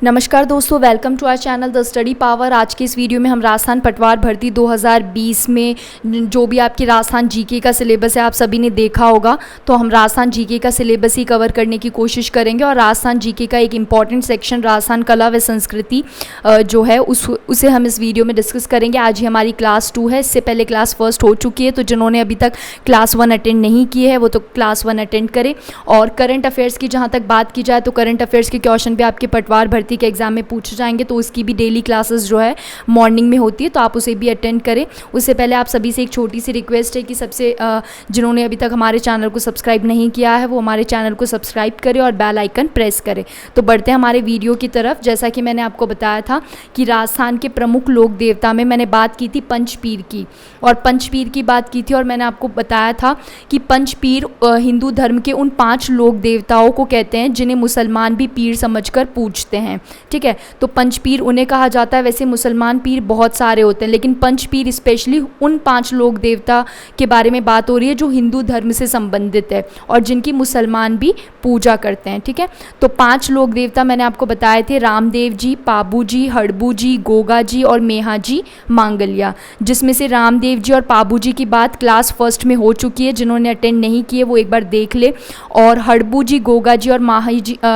नमस्कार दोस्तों, welcome to our channel The Study Power. आज की इस वीडियो में हम राजस्थान पटवार भर्ती 2020 में जो भी आपकी राजस्थान जीके का सिलेबस है आप सभी ने देखा होगा, तो हम राजस्थान जीके का सिलेबस ही कवर करने की कोशिश करेंगे। और राजस्थान जीके का एक इम्पॉर्टेंट सेक्शन राजस्थान कला व संस्कृति जो है उसे हम इस वीडियो में डिस्कस करेंगे। आज ही हमारी क्लास 2 है, इससे पहले क्लास 1 हो चुकी है, तो जिन्होंने अभी तक क्लास 1 अटेंड नहीं की है वो तो क्लास 1 अटेंड करें। और करंट अफेयर्स की जहाँ तक बात की जाए तो करंट अफेयर्स के क्वेश्चन भी आपके पटवार भर्ती के एग्जाम में पूछे जाएंगे, तो उसकी भी डेली क्लासेस जो है मॉर्निंग में होती है, तो आप उसे भी अटेंड करें। उससे पहले आप सभी से एक छोटी सी रिक्वेस्ट है कि सबसे जिन्होंने अभी तक हमारे चैनल को सब्सक्राइब नहीं किया है वो हमारे चैनल को सब्सक्राइब करें और बेल आइकन प्रेस करें। तो बढ़ते हैं हमारे वीडियो की तरफ। जैसा कि मैंने आपको बताया था कि राजस्थान के प्रमुख लोक देवता में मैंने बात की थी पंचपीर की, और पंचपीर की बात की थी, और मैंने आपको बताया था कि पंचपीर हिंदू धर्म के उन 5 लोक देवताओं को कहते हैं जिन्हें मुसलमान भी पीर समझकर पूजते हैं। ठीक है, तो पंचपीर उन्हें कहा जाता है। वैसे मुसलमान पीर बहुत सारे होते हैं, लेकिन पंचपीर स्पेशली उन 5 लोक देवता के बारे में बात हो रही है जो हिंदू धर्म से संबंधित है और जिनकी मुसलमान भी पूजा करते हैं। ठीक है, तो 5 लोक देवता मैंने आपको बताए थे, रामदेव जी, पाबू जी, हड़बू जी, गोगा जी और मेहा जी मांगलिया, जिसमें से रामदेव जी और पाबू जी की बात क्लास 1 में हो चुकी है। जिन्होंने अटेंड नहीं किए वो एक बार देख ले। और हड़बू जी, गोगा जी और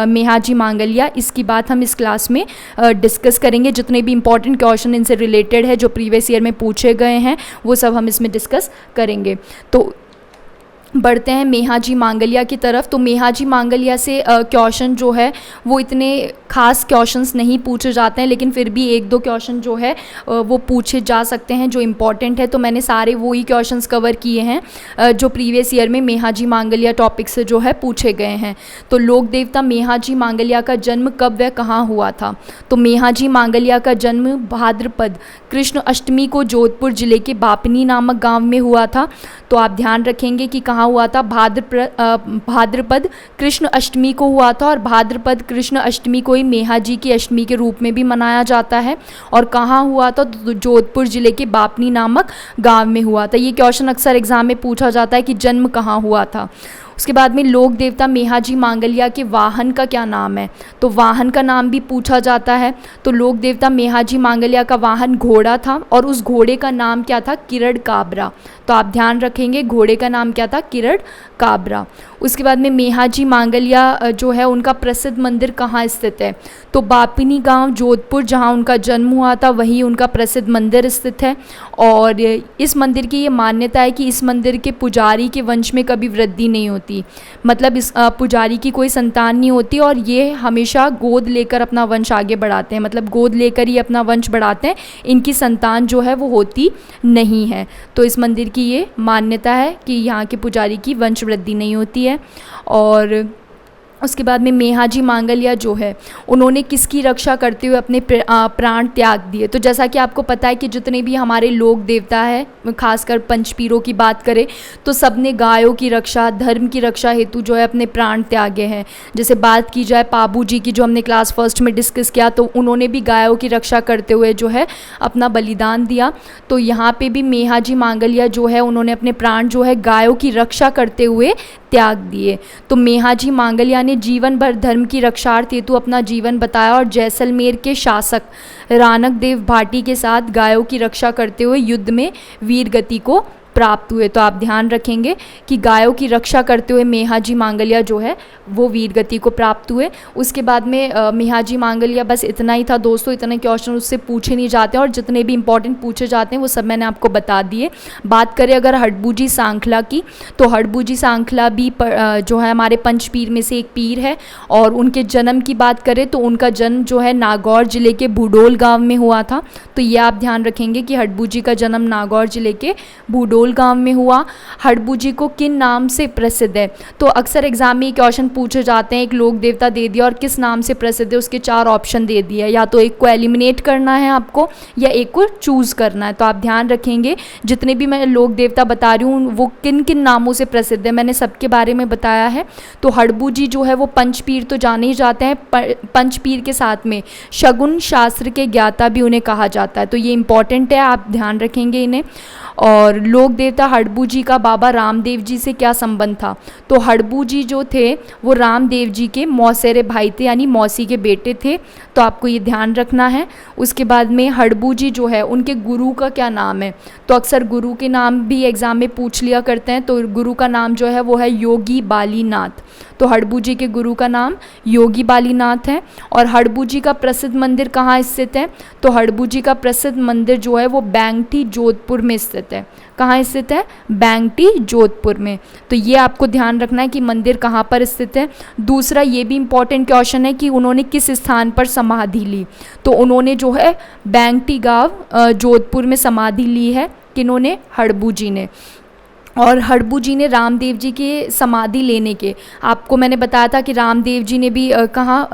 मेहा जी मांगलिया, इसकी बात हम इस क्लास में डिस्कस करेंगे। जितने भी इंपॉर्टेंट क्वेश्चन इनसे रिलेटेड है जो प्रीवियस ईयर में पूछे गए हैं वो सब हम इसमें डिस्कस करेंगे। तो बढ़ते हैं मेहा जी मांगलिया की तरफ। तो मेहा जी मांगलिया से क्वेश्चन जो है वो इतने खास क्वेश्चंस नहीं पूछे जाते हैं, लेकिन फिर भी 1-2 क्वेश्चन जो है वो पूछे जा सकते हैं जो इम्पॉर्टेंट है। तो मैंने सारे वो ही क्वेश्चंस कवर किए हैं जो प्रीवियस ईयर में मेहा जी मांगलिया टॉपिक से जो है पूछे गए हैं। तो लोक देवता मेहा जी मांगलिया का जन्म कब व कहाँ हुआ था? तो मेहा जी मांगलिया का जन्म भाद्रपद कृष्ण अष्टमी को जोधपुर जिले के बापनी नामक गाँव में हुआ था। तो आप ध्यान रखेंगे कि कहाँ हुआ था। भाद्रपद कृष्ण अष्टमी को हुआ था, और भाद्रपद कृष्ण अष्टमी को ही मेहा जी की अष्टमी के रूप में भी मनाया जाता है। और कहाँ हुआ था? तो जोधपुर जिले के बापनी नामक गांव में हुआ था। ये क्वेश्चन अक्सर एग्जाम में पूछा जाता है कि जन्म कहाँ हुआ था। उसके बाद में लोक देवता मेहा जी मांगलिया के वाहन का क्या नाम है? तो वाहन का नाम भी पूछा जाता है। तो लोक देवता मेहा जी मांगलिया का वाहन घोड़ा था, और उस घोड़े का नाम क्या था? किरण काबरा। तो आप ध्यान रखेंगे घोड़े का नाम क्या था? किरण काबरा। उसके बाद में मेहा जी मांगलिया जो है उनका प्रसिद्ध मंदिर कहाँ स्थित है? तो बापिनी गांव जोधपुर जहाँ उनका जन्म हुआ था वहीं उनका प्रसिद्ध मंदिर स्थित है। और इस मंदिर की ये मान्यता है कि इस मंदिर के पुजारी के वंश में कभी वृद्धि नहीं होती, मतलब इस पुजारी की कोई संतान नहीं होती, और ये हमेशा गोद लेकर अपना वंश आगे बढ़ाते हैं, मतलब गोद लेकर ही अपना वंश बढ़ाते हैं, इनकी संतान जो है वो होती नहीं है। तो इस मंदिर की ये मान्यता है कि यहाँ के पुजारी की वंश वृद्धि नहीं होती है। और उसके बाद में मेहा जी मांगलिया जो है उन्होंने किसकी रक्षा करते हुए अपने प्राण त्याग दिए? तो जैसा कि आपको पता है कि जितने भी हमारे लोक देवता है, खासकर पंचपीरों की बात करें तो सबने गायों की रक्षा, धर्म की रक्षा हेतु जो है अपने प्राण त्यागे हैं। जैसे बात की जाए पाबू जी की, जो हमने क्लास 1 में डिस्कस किया, तो उन्होंने भी गायों की रक्षा करते हुए जो है अपना बलिदान दिया। तो यहाँ पे भी मेहा जी मांगलिया जो है उन्होंने अपने प्राण जो है गायों की रक्षा करते हुए त्याग दिए। तो मेहा जी मांगलिया ने जीवन भर धर्म की रक्षार्थ हेतु अपना जीवन बताया, और जैसलमेर के शासक रानक देव भाटी के साथ गायों की रक्षा करते हुए युद्ध में वीर गति को प्राप्त हुए। तो आप ध्यान रखेंगे कि गायों की रक्षा करते हुए मेहा जी मांगलिया जो है वो वीर गति को प्राप्त हुए। उसके बाद में मेहा जी मांगलिया, बस इतना ही था दोस्तों, इतने क्वेश्चन उससे पूछे नहीं जाते, और जितने भी इंपॉर्टेंट पूछे जाते हैं वो सब मैंने आपको बता दिए। बात करें अगर हड़बू जी सांखला की, तो हड़बू जी सांखला भी जो है हमारे पंचपीर में से एक पीर है। और उनके जन्म की बात करें तो उनका जन्म जो है नागौर जिले के भूडोल गाँव में हुआ था। तो ये आप ध्यान रखेंगे कि हड़बू जी का जन्म नागौर जिले के भूडोल गांव में हुआ। हड़बू जी को किन नाम से प्रसिद्ध है? तो अक्सर एग्जाम में क्वेश्चन पूछे जाते हैं, एक लोक देवता दे दिया और किस नाम से प्रसिद्ध है, उसके 4 ऑप्शन दे दिया, या तो एक को एलिमिनेट करना है आपको या एक को चूज करना है। तो आप ध्यान रखेंगे जितने भी मैं लोक देवता बता रही हूँ वो किन किन नामों से प्रसिद्ध है, मैंने सबके बारे में बताया है। तो हड़बू जी जो है वो पंचपीर तो जाने ही जाते हैं, पंचपीर के साथ में शगुन शास्त्र के ज्ञाता भी उन्हें कहा जाता है। तो ये इंपॉर्टेंट है, आप ध्यान रखेंगे इन्हें। और लोक लोक देवता हड़बू जी का बाबा रामदेव जी से क्या संबंध था? तो हड़बू जी जो थे वो रामदेव जी के मौसेरे भाई थे, यानी मौसी के बेटे थे, तो आपको ये ध्यान रखना है। उसके बाद में हड़बू जी जो है उनके गुरु का क्या नाम है? तो अक्सर गुरु के नाम भी एग्ज़ाम में पूछ लिया करते हैं, तो गुरु का नाम जो है वो है योगी बालीनाथ। तो हड़बू जी के गुरु का नाम योगी बालीनाथ है। और हड़बू जी का प्रसिद्ध मंदिर कहाँ स्थित है? तो हड़बू जी का प्रसिद्ध मंदिर जो है वो बैंगटी जोधपुर में स्थित है। कहाँ स्थित है? बैंगटी जोधपुर में। तो ये आपको ध्यान रखना है कि मंदिर कहाँ पर स्थित है। दूसरा ये भी इम्पॉर्टेंट क्वेश्चन है कि उन्होंने किस स्थान पर समाधि ली? तो उन्होंने जो है बैंगटी गांव जोधपुर में समाधि ली है। किन्होंने? हड़बू जी ने। और हड़बू जी ने रामदेव जी के समाधि लेने के, आपको मैंने बताया था कि रामदेव जी ने भी कहाँ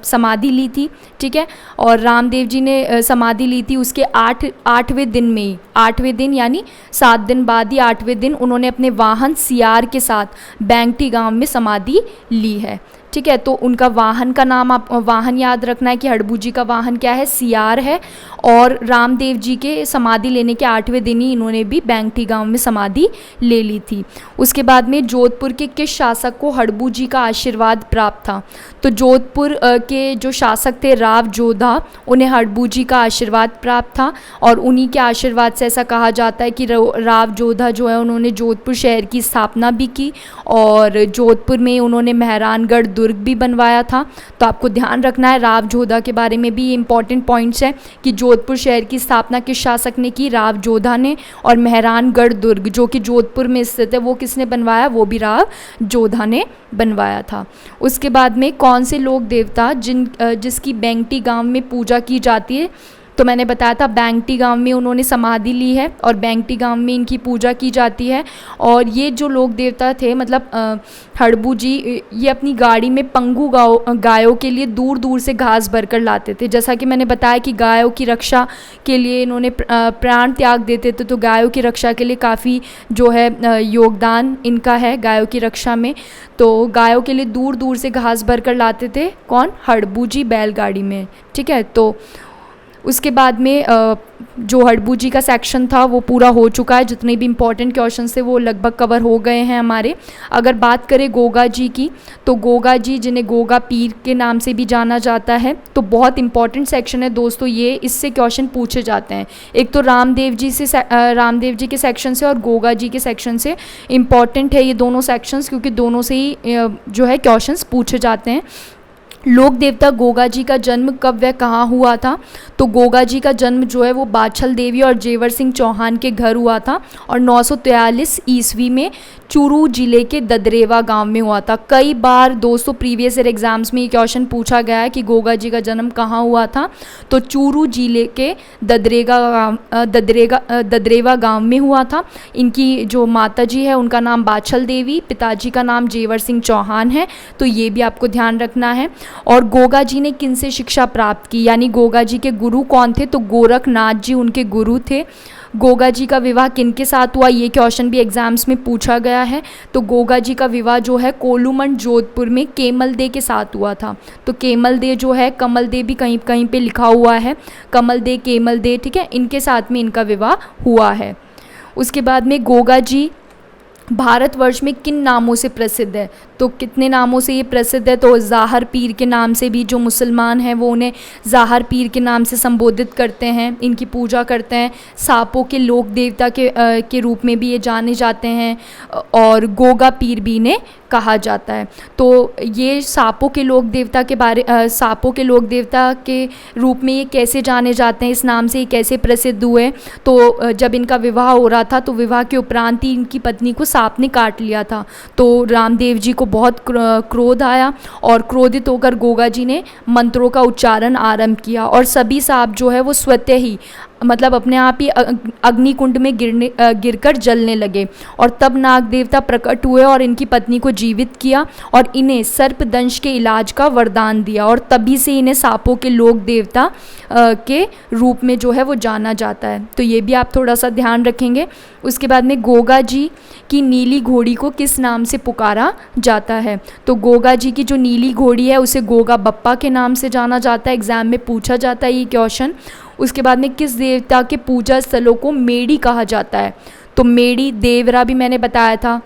समाधि ली थी, ठीक है। और रामदेव जी ने समाधि ली थी उसके 8वें दिन में ही, 8वें दिन यानी 7 दिन बाद ही 8वें दिन उन्होंने अपने वाहन सियार के साथ बैंगटी गांव में समाधि ली है, ठीक है। तो उनका वाहन का नाम, आप वाहन याद रखना है कि हड़बू जी का वाहन क्या है? सियार है। और रामदेव जी के समाधि लेने के 8वें दिन ही इन्होंने भी बैंगटी गांव में समाधि ले ली थी। उसके बाद में जोधपुर के किस शासक को हड़बू जी का आशीर्वाद प्राप्त था? तो जोधपुर के जो शासक थे राव जोधा, उन्हें हड़बू जी का आशीर्वाद प्राप्त था। और उन्हीं के आशीर्वाद से ऐसा कहा जाता है कि राव जोधा जो है उन्होंने जोधपुर शहर की स्थापना भी की और जोधपुर में उन्होंने मेहरानगढ़ दुर्ग भी बनवाया था। तो आपको ध्यान रखना है राव जोधा के बारे में भी इंपॉर्टेंट पॉइंट्स हैं कि जोधपुर शहर की स्थापना किस शासक ने की? राव जोधा ने। और मेहरानगढ़ दुर्ग जो कि जोधपुर में स्थित है वो किसने बनवाया? वो भी राव जोधा ने बनवाया था। उसके बाद में कौन से लोक देवता जिसकी बैंगटी गांव में पूजा की जाती है? तो मैंने बताया था बैंगटी गांव में उन्होंने समाधि ली है और बैंगटी गांव में इनकी पूजा की जाती है। और ये जो लोक देवता थे, मतलब हड़बू जी, ये अपनी गाड़ी में पंगु गायों के लिए दूर दूर से घास भरकर लाते थे। जैसा कि मैंने बताया कि गायों की रक्षा के लिए इन्होंने प्राण त्याग देते थे, तो गायों की रक्षा के लिए काफ़ी जो है योगदान इनका है गायों की रक्षा में। तो गायों के लिए दूर दूर से घास भरकर लाते थे कौन? हड़बू जी बैलगाड़ी में, ठीक है। तो उसके बाद में जो हड़बू जी का सेक्शन था वो पूरा हो चुका है। जितने भी इम्पोर्टेंट क्वेश्चन थे वो लगभग कवर हो गए हैं हमारे। अगर बात करें गोगा जी की, तो गोगा जी जिन्हें गोगा पीर के नाम से भी जाना जाता है, तो बहुत इंपॉर्टेंट सेक्शन है दोस्तों ये, इससे क्वेश्चन पूछे जाते हैं। एक तो रामदेव जी के सेक्शन से और गोगा जी के सेक्शन से इम्पॉर्टेंट है ये दोनों सेक्शंस, क्योंकि दोनों से ही जो है क्वेश्चंस पूछे जाते हैं। लोक देवता गोगा जी का जन्म कब व कहाँ हुआ था? तो गोगा जी का जन्म जो है वो बाछल देवी और जेवर सिंह चौहान के घर हुआ था और 943 ईस्वी में चूरू जिले के ददरेवा गांव में हुआ था। कई बार दोस्तों प्रीवियस ईयर एग्जाम्स में ये क्वेश्चन पूछा गया है कि गोगा जी का जन्म कहाँ हुआ था, तो चूरू जिले के ददरेवा गांव में हुआ था। इनकी जो माता जी है उनका नाम बाछल देवी, पिताजी का नाम जेवर सिंह चौहान है, तो ये भी आपको ध्यान रखना है। और गोगा जी ने किन से शिक्षा प्राप्त की, यानी गोगा जी के गुरु कौन थे? तो गोरखनाथ जी उनके गुरु थे। गोगा जी का विवाह किन के साथ हुआ, ये क्वेश्चन भी एग्जाम्स में पूछा गया है। तो गोगा जी का विवाह जो है कोलूमंड जोधपुर में केमल दे के साथ हुआ था। तो केमल दे जो है, कमल दे भी कहीं कहीं पे लिखा हुआ है, कमल दे, केमल दे, ठीक है, इनके साथ में इनका विवाह हुआ है। उसके बाद में गोगा जी भारतवर्ष में किन नामों से प्रसिद्ध है? तो कितने नामों से ये प्रसिद्ध है? तो ज़ाहर पीर के नाम से भी, जो मुसलमान हैं वो उन्हें ज़ाहर पीर के नाम से संबोधित करते हैं, इनकी पूजा करते हैं। सांपों के लोक देवता के रूप में भी ये जाने जाते हैं और गोगा पीर भी इन्हें कहा जाता है। तो ये सांपों के लोक देवता के रूप में ये कैसे जाने जाते हैं, इस नाम से ये कैसे प्रसिद्ध हुए? तो जब इनका विवाह हो रहा था तो विवाह के उपरांत ही इनकी पत्नी को सांप ने काट लिया था। तो रामदेव जी को बहुत क्रोध आया और क्रोधित होकर गोगा जी ने मंत्रों का उच्चारण आरंभ किया और सभी सांप जो है वो स्वतः ही, मतलब अपने आप ही अग्निकुंड में गिरकर जलने लगे। और तब नाग देवता प्रकट हुए और इनकी पत्नी को जीवित किया और इन्हें सर्पदंश के इलाज का वरदान दिया और तभी से इन्हें सांपों के लोक देवता के रूप में जो है वो जाना जाता है। तो ये भी आप थोड़ा सा ध्यान रखेंगे। उसके बाद में गोगा जी की नीली घोड़ी को किस नाम से पुकारा जाता है? तो गोगा जी की जो नीली घोड़ी है उसे गोगा बप्पा के नाम से जाना जाता है, एग्जाम में पूछा जाता है ये क्वेश्चन। उसके बाद में किस देवता के पूजा स्थलों को मेड़ी कहा जाता है? तो मेड़ी, देवरा भी मैंने बताया था,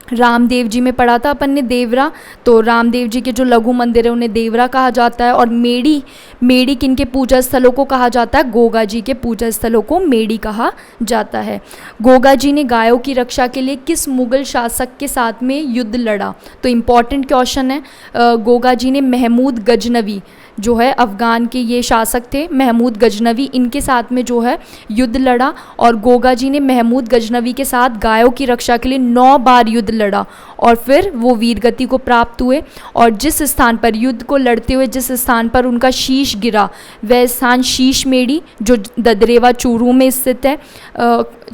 रामदेव जी में पढ़ा था अपन ने देवरा, तो रामदेव जी के जो लघु मंदिर है उन्हें देवरा कहा जाता है। और मेड़ी, मेड़ी किन के पूजा स्थलों को कहा जाता है? गोगा जी के पूजा स्थलों को मेड़ी कहा जाता है। गोगा जी ने गायों की रक्षा के लिए किस मुगल शासक के साथ में युद्ध लड़ा? तो इम्पॉर्टेंट क्वेश्चन है। गोगा जी ने महमूद गजनवी जो है अफ़गान के ये शासक थे, महमूद गजनवी, इनके साथ में जो है युद्ध लड़ा। और गोगा जी ने महमूद गजनवी के साथ गायों की रक्षा के लिए 9 बार युद्ध लड़ा और फिर वो वीरगति को प्राप्त हुए। और जिस स्थान पर युद्ध को लड़ते हुए जिस स्थान पर उनका शीश गिरा वह स्थान शीश मेड़ी जो ददरेवा चूरू में स्थित है,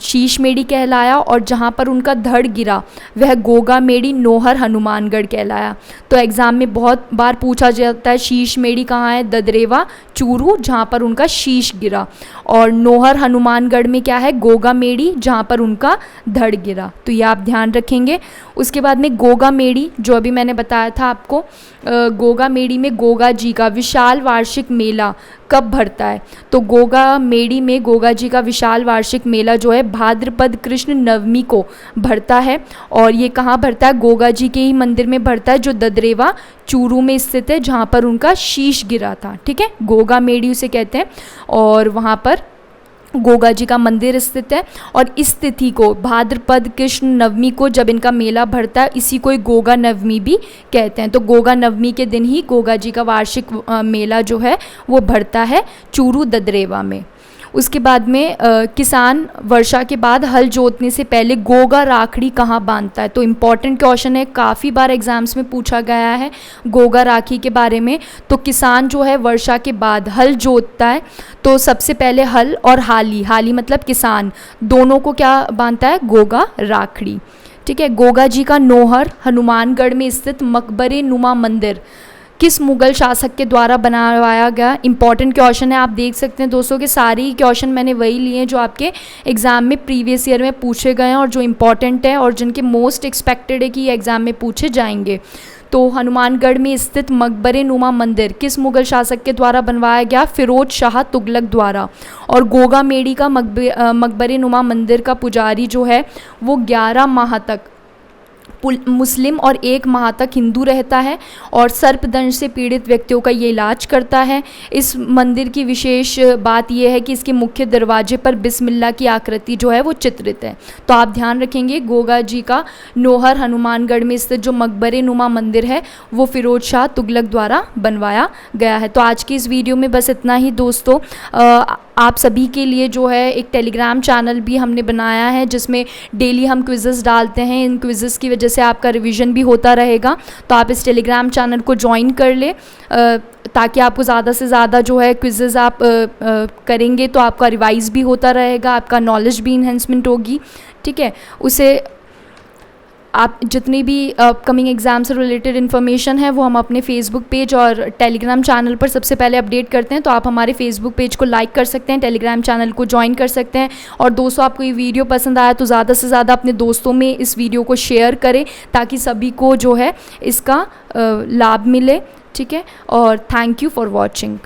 शीश मेड़ी कहलाया। और जहाँ पर उनका धड़ गिरा वह गोगा मेड़ी नोहर हनुमानगढ़ कहलाया। तो एग्ज़ाम में बहुत बार पूछा जाता है शीश मेड़ी कहाँ है? ददरेवा चूरू जहाँ पर उनका शीश गिरा। और नोहर हनुमानगढ़ में क्या है? गोगा मेड़ी जहाँ पर उनका धड़ गिरा। तो ये आप ध्यान रखेंगे। उसके बाद में गोगा मेड़ी जो अभी मैंने बताया था आपको, गोगा मेड़ी में गोगा जी का विशाल वार्षिक मेला कब भरता है? तो गोगा मेड़ी में गोगा जी का विशाल वार्षिक मेला जो है भाद्रपद कृष्ण नवमी को भरता है। और ये कहाँ भरता है? गोगा जी के ही मंदिर में भरता है जो ददरेवा चूरू में स्थित है जहाँ पर उनका शीश गिरा था। ठीक है, गोगा मेड़ी उसे कहते हैं और वहाँ पर गोगा जी का मंदिर स्थित है। और इस तिथि को भाद्रपद कृष्ण नवमी को जब इनका मेला भरता है इसी को गोगा नवमी भी कहते हैं। तो गोगा नवमी के दिन ही गोगा जी का वार्षिक मेला जो है वो भरता है चूरू ददरेवा में। उसके बाद में किसान वर्षा के बाद हल जोतने से पहले गोगा राखड़ी कहाँ बांधता है? तो इम्पॉर्टेंट क्वेश्चन है, काफ़ी बार एग्जाम्स में पूछा गया है गोगा राखी के बारे में। तो किसान जो है वर्षा के बाद हल जोतता है तो सबसे पहले हल और हाली, हाली मतलब किसान, दोनों को क्या बांधता है? गोगा राखड़ी। ठीक है, गोगा जी का नोहर हनुमानगढ़ में स्थित मकबरे नुमा मंदिर किस मुगल शासक के द्वारा बनवाया गया? इंपॉर्टेंट क्वेश्चन है, आप देख सकते हैं दोस्तों कि सारे ही क्वेश्चन मैंने वही लिए हैं जो आपके एग्जाम में प्रीवियस ईयर में पूछे गए हैं और जो इम्पॉर्टेंट है और जिनके मोस्ट एक्सपेक्टेड है कि ये एग्ज़ाम में पूछे जाएंगे। तो हनुमानगढ़ में स्थित मकबरे नुमा मंदिर किस मुगल शासक के द्वारा बनवाया गया? फिरोज शाह तुगलक द्वारा। और गोगा मेड़ी का मकबरे नुमा मंदिर का पुजारी जो है वो 11 माह तक मुस्लिम और 1 माह तक हिंदू रहता है और सर्पदंश से पीड़ित व्यक्तियों का ये इलाज करता है। इस मंदिर की विशेष बात यह है कि इसके मुख्य दरवाजे पर बिस्मिल्लाह की आकृति जो है वो चित्रित है। तो आप ध्यान रखेंगे गोगा जी का नोहर हनुमानगढ़ में स्थित जो मकबरे नुमा मंदिर है वो फिरोज शाह तुगलक द्वारा बनवाया गया है। तो आज की इस वीडियो में बस इतना ही दोस्तों। आप सभी के लिए जो है एक टेलीग्राम चैनल भी हमने बनाया है जिसमें डेली हम क्विज़ेस डालते हैं। इन क्विज़ेस की वजह से आपका रिवीजन भी होता रहेगा। तो आप इस टेलीग्राम चैनल को ज्वाइन कर ले ताकि आपको ज़्यादा से ज़्यादा जो है क्विज़ेस आप करेंगे तो आपका रिवाइज भी होता रहेगा, आपका नॉलेज भी इन्हेंसमेंट होगी। ठीक है, उसे आप जितनी भी अपकमिंग एग्ज़ाम से रिलेटेड इन्फॉर्मेशन है वो हम अपने फेसबुक पेज और टेलीग्राम चैनल पर सबसे पहले अपडेट करते हैं। तो आप हमारे फेसबुक पेज को लाइक कर सकते हैं, टेलीग्राम चैनल को ज्वाइन कर सकते हैं। और दोस्तों आपको ये वीडियो पसंद आया तो ज़्यादा से ज़्यादा अपने दोस्तों में इस वीडियो को शेयर करें ताकि सभी को जो है इसका लाभ मिले। ठीक है, और थैंक यू फॉर वॉचिंग।